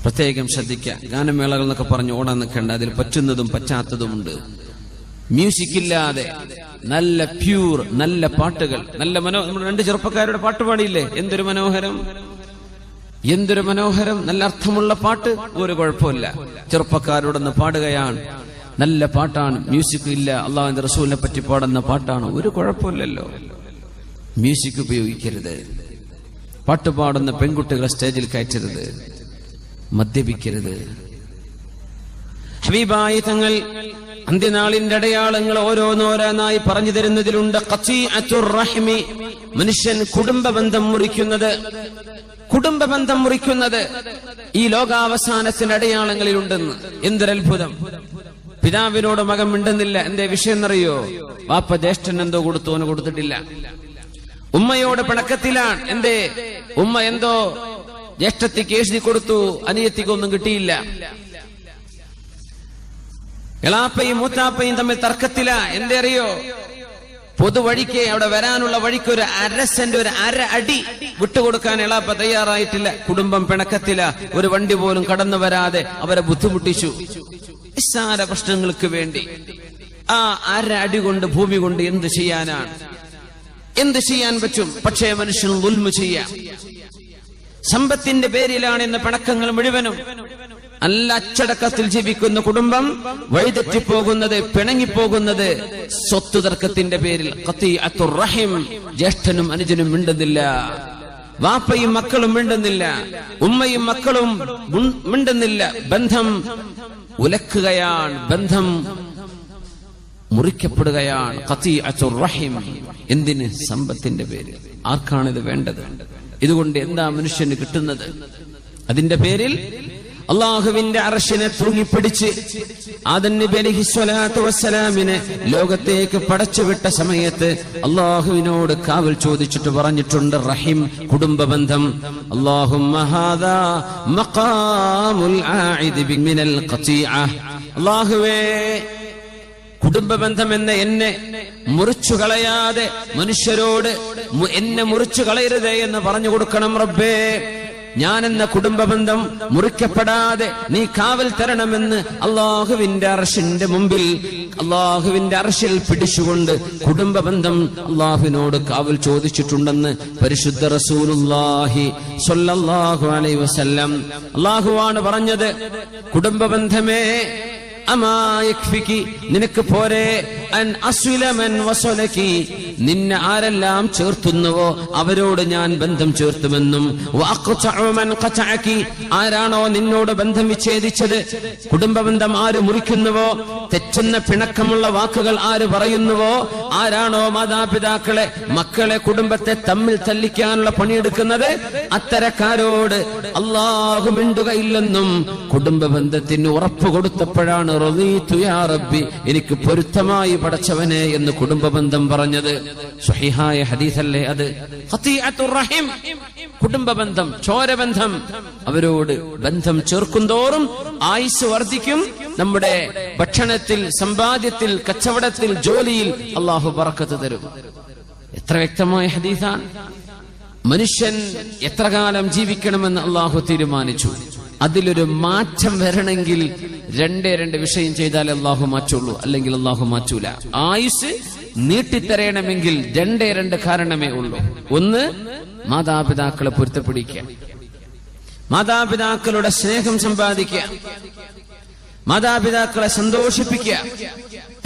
പ്രത്യേകം ശ്രദ്ധിക്കുക. ഗാനമേളകൾ എന്നൊക്കെ പറഞ്ഞ് ഓടാൻ നിൽക്കേണ്ട, അതിൽ പറ്റുന്നതും പറ്റാത്തതുമുണ്ട്. മ്യൂസിക് ഇല്ലാതെ നല്ല പ്യൂർ നല്ല പാട്ടുകൾ, നല്ല നമ്മൾ 2 ചെറുപ്പക്കാരുടെ പാട്ട് പാടിയില്ലേ, എന്തൊരു മനോഹരം, എന്തൊരു മനോഹരം, നല്ല അർത്ഥമുള്ള പാട്ട്, ഒരു കുഴപ്പമില്ല. ചെറുപ്പക്കാരോടൊന്ന് പാടുകയാണ്, നല്ല പാട്ടാണ്, മ്യൂസിക് ഇല്ല, അള്ളാഹുവിന്റെ റസൂലിനെ പറ്റി പാടുന്ന പാട്ടാണ്, ഒരു കുഴപ്പമില്ലല്ലോ. മ്യൂസിക് ഉപയോഗിക്കരുത്, പാട്ടുപാടുന്ന പെൺകുട്ടികളെ സ്റ്റേജിൽ കയറ്റരുത്, മദ്യപിക്കരുത്. ഹബീബായ തങ്ങൾ അന്ത്യനാളിന്റെ അടയാളങ്ങൾ ഓരോന്നോരോന്നായി പറഞ്ഞു തരുന്നതിലുണ്ട്. ഖതീഅത്തുർ റഹ്മി, മനുഷ്യൻ കുടുംബബന്ധം മുറിക്കുന്നത് ഈ ലോകാവസാനത്തിന്റെ അടയാളങ്ങളിലുണ്ടെന്ന്. എന്തൊരത്ഭുതം! പിതാവിനോട് മകൻ മിണ്ടുന്നില്ല, എന്തേ വിഷയം എന്നറിയോ? വാപ്പ ജ്യേഷ്ഠൻ എന്തോ കൊടുത്തു, അവന് കൊടുത്തിട്ടില്ല. ഉമ്മയോട് പിണക്കത്തിലാണ്, എന്തേ? ഉമ്മ എന്തോ ജ്യേഷ്ഠത്തിക്ക് എഴുതി കൊടുത്തു, അനിയത്തിക്കൊന്നും കിട്ടിയില്ല. എളാപ്പയും മൂത്താപ്പയും തമ്മിൽ തർക്കത്തില, എന്തേ അറിയോ? പൊതുവഴിക്ക് അവിടെ വരാനുള്ള വഴിക്ക് ഒരു 1/2 സെന്റ്, ഒരു 1/2 അടി വിട്ടുകൊടുക്കാൻ എളാപ്പ തയ്യാറായിട്ടില്ല. കുടുംബം പിണക്കത്തില, ഒരു വണ്ടി പോലും കടന്നു വരാതെ അവരെ ബുദ്ധിമുട്ടിച്ചു. നിസ്സാര പ്രശ്നങ്ങൾക്ക് വേണ്ടി ആ 1/2 അടി കൊണ്ട്, ഭൂമി കൊണ്ട് എന്ത് ചെയ്യാനാണ്? എന്ത് ചെയ്യാൻ പറ്റും? പക്ഷേ മനുഷ്യൻ ദുൽമ ചെയ്യാം. സമ്പത്തിന്റെ പേരിലാണ് ഇന്ന് പിണക്കങ്ങൾ മുഴുവനും. നല്ല അച്ചടക്കത്തിൽ ജീവിക്കുന്ന കുടുംബം വഴിതെറ്റിപ്പോകുന്നത്, പിണങ്ങിപ്പോകുന്നത് സ്വത്ത് തർക്കത്തിന്റെ പേരിൽ. ഖതീഅത്തുർ റഹിം, ജ്യേഷ്ഠനും അനുജനും മിണ്ടുന്നില്ല, വാപ്പയും മക്കളും മിണ്ടുന്നില്ല, ഉമ്മയും മക്കളും മിണ്ടുന്നില്ല. ബന്ധം ഉലക്കുകയാണ്, ബന്ധം മുറിക്കപ്പെടുകയാണ്. ഖതീഅത്തുർ റഹിം. എന്തിന്? സമ്പത്തിന്റെ പേരിൽ. ആർക്കാണിത് വേണ്ടത്? ഇതുകൊണ്ട് എന്താ മനുഷ്യന് കിട്ടുന്നത്? അതിന്റെ പേരിൽ അള്ളാഹുവിന്റെ അർശിനെ തൂങ്ങിപ്പിടിച്ച് ആദം നബി അലൈഹിസ്സലാത്തു വസ്സലാമിനെ ലോകത്തേക്ക് പടച്ചുവിട്ട സമയത്ത് അള്ളാഹുവിനോട് കാവൽ ചോദിച്ചിട്ട് പറഞ്ഞിട്ടുണ്ട്, റഹിം, കുടുംബബന്ധം. അല്ലാഹുമ്മ ഹാദാ മഖാമുൽ ആഇദ് മിനൽ ഖതീഅ. അല്ലാഹുവേ, കുടുംബബന്ധം എന്നെ മുറിച്ചു കളയാതെ മനുഷ്യരോട് എന്നെ മുറിച്ചു കളയരുതേ എന്ന് പറഞ്ഞു കൊടുക്കണം റബ്ബേ. ഞാനെന്ന കുടുംബബന്ധം മുറിക്കപ്പെടാതെ നീ കാവൽ തരണമെന്ന് അള്ളാഹുവിന്റെ അർശിന്റെ മുമ്പിൽ, അള്ളാഹുവിന്റെ അർശിൽ പിടിച്ചുകൊണ്ട് കുടുംബബന്ധം അള്ളാഹുവിനോട് കാവൽ ചോദിച്ചിട്ടുണ്ടെന്ന് പരിശുദ്ധ റസൂലുള്ളാഹി സ്വല്ലല്ലാഹു അലൈഹി വസല്ലം. അള്ളാഹുവാണ് പറഞ്ഞത്, കുടുംബബന്ധമേ, അമായക്ഫികി, നിനക്ക് പോരെ, അൻ അസ്വില മൻ വസലകി, നിന്നെ ആരെല്ലാം ചേർത്തുന്നുവോ അവരോട് ഞാൻ ബന്ധം ചേർത്തുമെന്നും, വഅഖ്തഉ മൻ ഖതഅകി, ആരാണോ നിന്നോട് ബന്ധം വിച്ഛേദിച്ചത്, കുടുംബബന്ധം ആര് മുറിക്കുന്നുവോ, തെറ്റുന്ന പിണക്കമുള്ള വാക്കുകൾ ആര് പറയുന്നുവോ, ആരാണോ മാതാപിതാക്കളെ, മക്കളെ, കുടുംബത്തെ തമ്മിൽ തല്ലിക്കാനുള്ള പണിയെടുക്കുന്നത്, അത്തരക്കാരോട് അല്ലാഹു മിണ്ടുകയില്ലെന്നും കുടുംബബന്ധത്തിന് ഉറപ്പ് കൊടുത്തപ്പോഴാണ് റളീതു യാ റബ്ബി, എനിക്ക് പൊരുത്തമായി പടച്ചവനെ എന്ന് കുടുംബബന്ധം പറഞ്ഞത്. സ്വഹീഹായ ഹദീസല്ലേ അത്? ഖതീഅത്തുർ റഹിം, കുടുംബബന്ധം, ചോരബന്ധം. അവരോട് ബന്ധം ചേർക്കുന്തോറും ആയുസ് വർദ്ധിക്കും. നമ്മുടെ ഭക്ഷണത്തിൽ, സമ്പാദ്യത്തിൽ, കച്ചവടത്തിൽ, ജോലിയിൽ അല്ലാഹു ബറക്കത്ത് തരും. എത്ര വ്യക്തമായ ഹദീസാണ്! മനുഷ്യൻ എത്ര കാലം ജീവിക്കണമെന്ന് അല്ലാഹു തീരുമാനിച്ചു. അതിലൊരു മാറ്റം വരണമെങ്കിൽ 2 വിഷയം ചെയ്താലേ അല്ലാഹു മാറ്റുള്ളൂ, അല്ലെങ്കിൽ അല്ലാഹു മാറ്റൂല. ആയുസ് നീട്ടിത്തരയണമെങ്കിൽ 2 കാരണമേ ഉള്ളൂ. ഒന്ന്, മാതാപിതാക്കളെ പൊരുത്തപ്പിടിക്കുക, മാതാപിതാക്കളുടെ സ്നേഹം സമ്പാദിക്കുക, മാതാപിതാക്കളെ സന്തോഷിപ്പിക്കുക.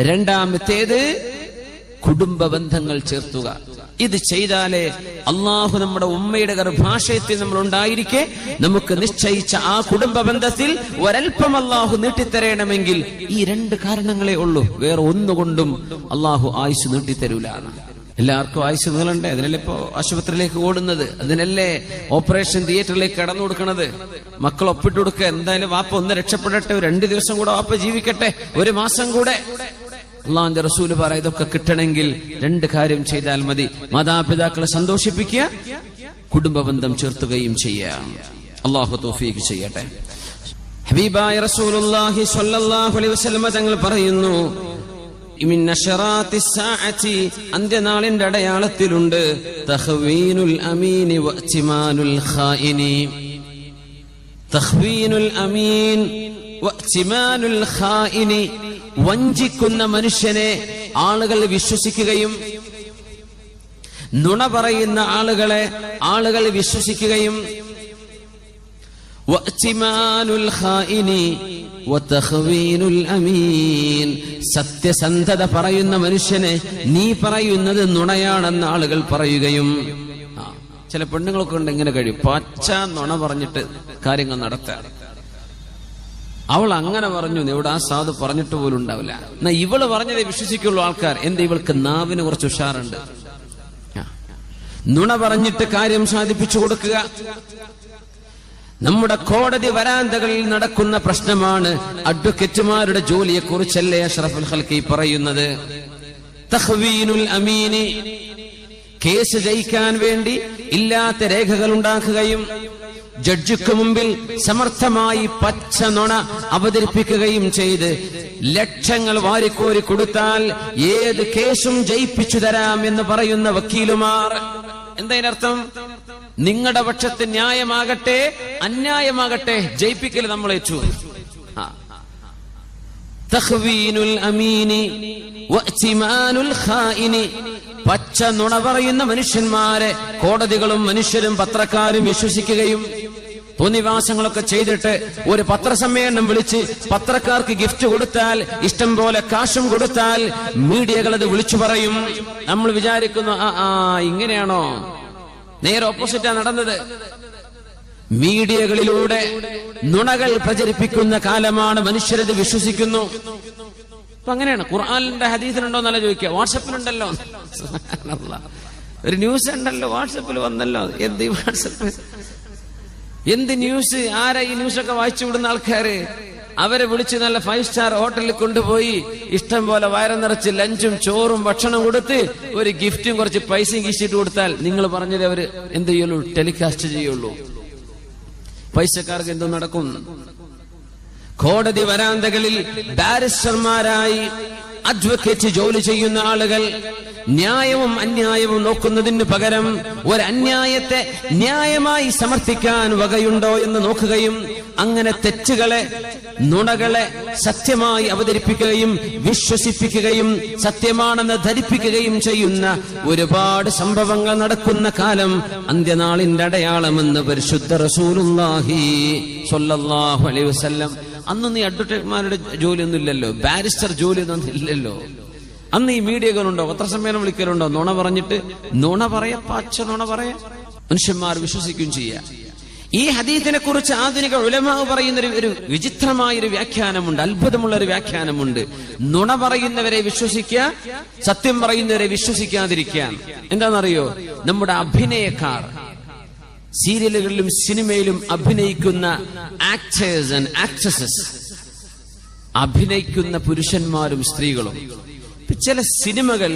രണ്ടാമത്തേത്, കുടുംബബന്ധങ്ങൾ ചേർത്തുക. ഇത് ചെയ്താലേ അള്ളാഹു നമ്മുടെ ഉമ്മയുടെ ഗർഭാശയത്തിൽ നമ്മൾ ഉണ്ടായിരിക്കെ നമുക്ക് നിശ്ചയിച്ച ആ കുടുംബ ബന്ധത്തിൽ ഒരൽപ്പം അള്ളാഹു നീട്ടിത്തരയണമെങ്കിൽ ഈ 2 കാരണങ്ങളേ ഉള്ളൂ. വേറെ ഒന്നുകൊണ്ടും അള്ളാഹു ആയുസ് നീട്ടിത്തരൂല. എല്ലാവർക്കും ആയുസ് നീളണ്ടേ? അതിനല്ലേ ഇപ്പോ ആശുപത്രിയിലേക്ക് ഓടുന്നത്, അതിനല്ലേ ഓപ്പറേഷൻ തിയേറ്ററിലേക്ക് കടന്നു കൊടുക്കണത്. മക്കൾ ഒപ്പിട്ട് കൊടുക്കുക, എന്തായാലും വാപ്പ ഒന്ന് രക്ഷപ്പെടട്ടെ, 2 ദിവസം കൂടെ വാപ്പ ജീവിക്കട്ടെ, 1 മാസം കൂടെ. അള്ളാഹുവിന്റെ റസൂല് പറ, ഇതൊക്കെ കിട്ടണമെങ്കിൽ 2 കാര്യം ചെയ്താൽ മതി. മാതാപിതാക്കളെ സന്തോഷിപ്പിക്കുക, കുടുംബബന്ധം ചേർത്തുകയും ചെയ്യാം. അള്ളാഹു തൗഫീഖ് ചെയ്യട്ടെ. ഹബീബായ റസൂലുള്ളാഹി സ്വല്ലല്ലാഹു അലൈഹി വസല്ലം തങ്ങൾ പറയുന്നു, മിൻ അശറാത്തി സ്സാഅതി, അന്ത്യനാളിന്റെ അടയാളത്തിലുണ്ട്, തഖ്വീനുൽ അമീനി വഅ്തിമാനുൽ ഖായിനി. തഖ്വീനുൽ അമീൻ വഇത്മാനുൽ ഖായിനി, വഞ്ചിക്കുന്ന മനുഷ്യനെ ആളുകൾ വിശ്വസിക്കുകയും നുണ പറയുന്ന ആളുകളെ ആളുകൾ വിശ്വസിക്കുകയും വഇത്മാനുൽ ഖായിനി വതഖ്വീനുൽ അമീൻ, സത്യസന്ധത പറയുന്ന മനുഷ്യനെ നീ പറയുന്നത് നുണയാണെന്ന് ആളുകൾ പറയുകയും. ചില പെണ്ണുങ്ങളൊക്കെ ഉണ്ട് ഇങ്ങനെ കഴിയും, പച്ച നുണ പറഞ്ഞിട്ട് കാര്യങ്ങൾ നടത്താൻ. അവൾ അങ്ങനെ പറഞ്ഞു, ഇവിടെ ആ സാധു പറഞ്ഞിട്ട് പോലും ഉണ്ടാവില്ല. എന്നാ ഇവള് പറഞ്ഞതേ വിശ്വസിക്കുള്ളൂ ആൾക്കാർ. എന്താ? ഇവൾക്ക് നാവിന് കുറച്ച് ഉഷാറുണ്ട്. നുണ പറഞ്ഞിട്ട് കാര്യം സാധിപ്പിച്ചു കൊടുക്കുക. നമ്മുടെ കോടതി വരാന്തകളിൽ നടക്കുന്ന പ്രശ്നമാണ്. അഡ്വക്കേറ്റുമാരുടെ ജോലിയെ കുറിച്ചല്ലേ അഷ്റഫുൽ ഖൽഖി പറയുന്നത്. തഖ്വീനുൽ അമീനി, കേസ് ജയിക്കാൻ വേണ്ടി ഇല്ലാത്ത രേഖകൾ ഉണ്ടാക്കുകയും ജഡ്ജിക്ക് മുമ്പിൽ സമർത്ഥമായി പച്ച നുണ അവതരിപ്പിക്കുകയും ചെയ്ത് ലക്ഷങ്ങൾ വാരിക്കോരി കൊടുത്താൽ ഏത് കേസും ജയിപ്പിച്ചു തരാം എന്ന് പറയുന്ന വക്കീലുമാർ. എന്തതിനർത്ഥം? നിങ്ങളുടെ പക്ഷത്ത് ന്യായമാകട്ടെ അന്യായമാകട്ടെ ജയിപ്പിക്കൽ നമ്മളേറ്റു. തഖ്വീനുൽ അമീനി വഇത്മാനുൽ ഖായിനി, പച്ച നുണ പറയുന്ന മനുഷ്യന്മാരെ കോടതികളും മനുഷ്യരും പത്രക്കാരും വിശ്വസിക്കുകയും തോന്നിവാസങ്ങളൊക്കെ ചെയ്തിട്ട് ഒരു പത്രസമ്മേളനം വിളിച്ച് പത്രക്കാർക്ക് ഗിഫ്റ്റ് കൊടുത്താൽ, ഇഷ്ടം പോലെ കാശും കൊടുത്താൽ മീഡിയകൾ അത് വിളിച്ചു പറയും. നമ്മൾ വിചാരിക്കുന്നു ഇങ്ങനെയാണോ? നേരെ ഓപ്പോസിറ്റാ നടന്നത്. മീഡിയകളിലൂടെ നുണകൾ പ്രചരിപ്പിക്കുന്ന കാലമാണ്. മനുഷ്യരത് വിശ്വസിക്കുന്നു. അപ്പൊ അങ്ങനെയാണ്. ഖുർആനിന്റെ ഹദീസിലുണ്ടോ എന്നല്ല ചോദിക്കുക, വാട്സപ്പിലുണ്ടല്ലോ. ഒരു ന്യൂസ് ഉണ്ടല്ലോ, വാട്സപ്പിൽ വന്നല്ലോ. എന്ത് ഈ വാട്സപ്പ്, എന്ത് ന്യൂസ്? ആരാ ഈ ന്യൂസൊക്കെ വായിച്ചു വിടുന്ന ആൾക്കാര്? അവരെ വിളിച്ച് നല്ല 5 സ്റ്റാർ ഹോട്ടലിൽ കൊണ്ടുപോയി ഇഷ്ടം പോലെ വയറ് നിറച്ച് ലഞ്ചും ചോറും ഭക്ഷണം കൊടുത്ത് ഒരു ഗിഫ്റ്റും കുറച്ച് പൈസയും കീശിട്ട് കൊടുത്താൽ നിങ്ങൾ പറഞ്ഞത് അവര് എന്ത് ചെയ്യുള്ളൂ? ടെലികാസ്റ്റ് ചെയ്യുള്ളൂ. പൈസക്കാർക്ക് എന്തോ നടക്കും. കോടതി വരാന്തകളിൽ ബാരിസ്റ്റർമാരായി അഡ്വക്കേറ്റ് ജോലി ചെയ്യുന്ന ആളുകൾ ന്യായവും അന്യായവും നോക്കുന്നതിന് പകരം ഒരു അന്യായത്തെ ന്യായമായി സമർത്ഥിക്കാൻ വകയുണ്ടോ എന്ന് നോക്കുകയും അങ്ങനെ തെറ്റുകളെ നുണകളെ സത്യമായി അവതരിപ്പിക്കുകയും വിശ്വസിപ്പിക്കുകയും സത്യമാണെന്ന് ധരിപ്പിക്കുകയും ചെയ്യുന്ന ഒരുപാട് സംഭവങ്ങൾ നടക്കുന്ന കാലം അന്ത്യനാളിന്റെ അടയാളമെന്ന് പരിശുദ്ധ റസൂലുള്ളാഹി സ്വല്ലല്ലാഹു അലൈഹി വസല്ലം. അന്നൊന്നും ഈ അഡ്വക്കേറ്റ്മാരുടെ ജോലിയൊന്നും ഇല്ലല്ലോ, ബാരിസ്റ്റർ ജോലിയൊന്നും ഇല്ലല്ലോ. അന്ന് ഈ മീഡിയകളുണ്ടോ? പത്രസമ്മേളനം വിളിക്കലുണ്ടോ? നുണ പറഞ്ഞിട്ട് നുണ പറയാ, പച്ച നുണ പറയാ, മനുഷ്യന്മാർ വിശ്വസിക്കുകയും ചെയ്യാം. ഈ ഹദീസിനെ കുറിച്ച് ആധുനിക ഉലമാ പറയുന്ന ഒരു വിചിത്രമായൊരു വ്യാഖ്യാനമുണ്ട്, അത്ഭുതമുള്ള ഒരു വ്യാഖ്യാനമുണ്ട്. നുണ പറയുന്നവരെ വിശ്വസിക്കുക, സത്യം പറയുന്നവരെ വിശ്വസിക്കാതിരിക്കുക. എന്താണെന്നറിയോ? നമ്മുടെ അഭിനയക്കാർ, സീരിയലുകളിലും സിനിമയിലും അഭിനയിക്കുന്ന ആക്ടേഴ്സ് ആൻഡ് ആക്ട്രസസ്, അഭിനയിക്കുന്ന പുരുഷന്മാരും സ്ത്രീകളും. ചില സിനിമകൾ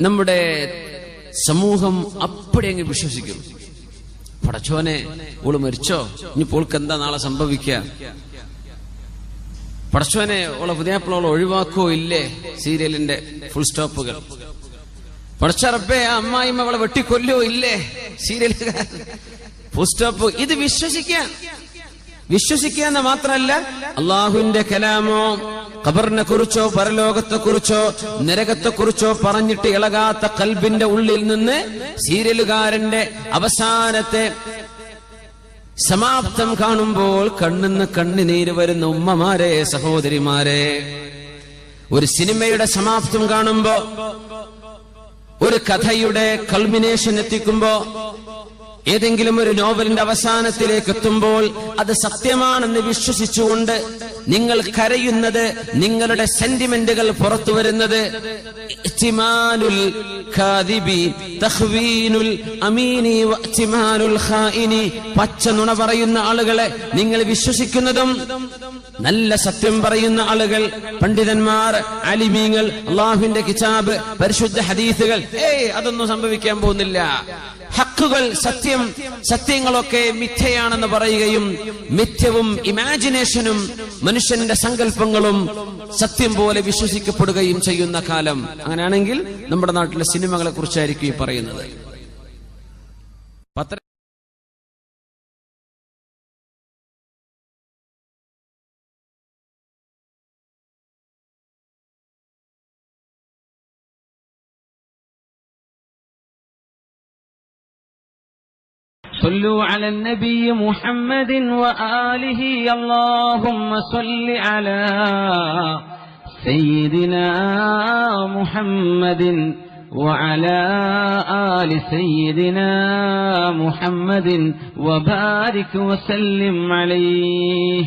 നമ്മുടെ സമൂഹം അപ്പടി അങ്ങ് വിശ്വസിക്കും. പടച്ചോനെ, ഓള് മരിച്ചോ, ഇനി പോൾക്ക് എന്താ നാളെ സംഭവിക്കുക? പടച്ചോനെ, ഓളെ പുതിയാപ്പിളോളെ ഒഴിവാക്കോ ഇല്ലേ? സീരിയലിന്റെ ഫുൾ സ്റ്റോപ്പുകൾ. പടച്ചറപ്പേ, ആ അമ്മായിമ്മ അവളെ വെട്ടിക്കൊല്ലോ ഇല്ലേ? സീരിയലുകാർ ഫുൾ സ്റ്റോപ്പ്. ഇത് വിശ്വസിക്കുക എന്ന് മാത്രമല്ല, അള്ളാഹുവിന്റെ കലാമോ ഖബറിനെ കുറിച്ചോ പരലോകത്തെ കുറിച്ചോ നരകത്തെ കുറിച്ചോ പറഞ്ഞിട്ട് ഇളകാത്ത ഖൽബിന്റെ ഉള്ളിൽ നിന്ന് സീരിയലുകാരന്റെ അവസാനത്തെ സമാപ്തം കാണുമ്പോൾ കണ്ണിന്ന് കണ്ണുനീര് വരുന്ന ഉമ്മമാരെ, സഹോദരിമാരെ, ഒരു സിനിമയുടെ സമാപ്തം കാണുമ്പോ, ഒരു കഥയുടെ കൾമിനേഷൻ എത്തിക്കുമ്പോ, ഏതെങ്കിലും ഒരു നോവലിന്റെ അവസാനത്തിലേക്ക് എത്തുമ്പോൾ അത് സത്യമാണെന്ന് വിശ്വസിച്ചുകൊണ്ട് നിങ്ങൾ കരയുന്നത്, നിങ്ങളുടെ സെന്റിമെന്റുകൾ പുറത്തു വരുന്നത്, ഇഹ്തിമാലുൽ കാദിബി തഖ്വീനുൽ അമീനി വഇഹ്തിമാലുൽ ഖായിനി, പച്ച നുണ പറയുന്ന ആളുകളെ നിങ്ങൾ വിശ്വസിക്കുന്നതും നല്ല സത്യം പറയുന്ന ആളുകൾ, പണ്ഡിതന്മാർ, അലിമീങ്ങൾ, അള്ളാഹുവിന്റെ കിതാബ്, പരിശുദ്ധ ഹദീസുകൾ, അതൊന്നും സംഭവിക്കാൻ പോകുന്നില്ല. ഹക്കുകൾ, സത്യങ്ങളൊക്കെ മിഥ്യയാണെന്ന് പറയുകയും മിഥ്യവും ഇമാജിനേഷനും മനുഷ്യന്റെ സങ്കല്പങ്ങളും സത്യം പോലെ വിശ്വസിക്കപ്പെടുകയും ചെയ്യുന്ന കാലം. അങ്ങനെയാണെങ്കിൽ നമ്മുടെ നാട്ടിലെ സിനിമകളെ കുറിച്ചായിരിക്കും ഈ പറയുന്നത്. صلوا على النبي محمد وآله اللهم صل على سيدنا محمد وعلى آل سيدنا محمد وبارك وسلم عليه.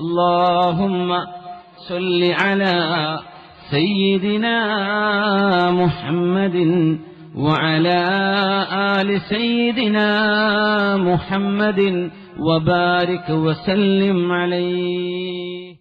اللهم صل على سيدنا محمد وعلى آل سيدنا محمد وبارك وسلم عليه.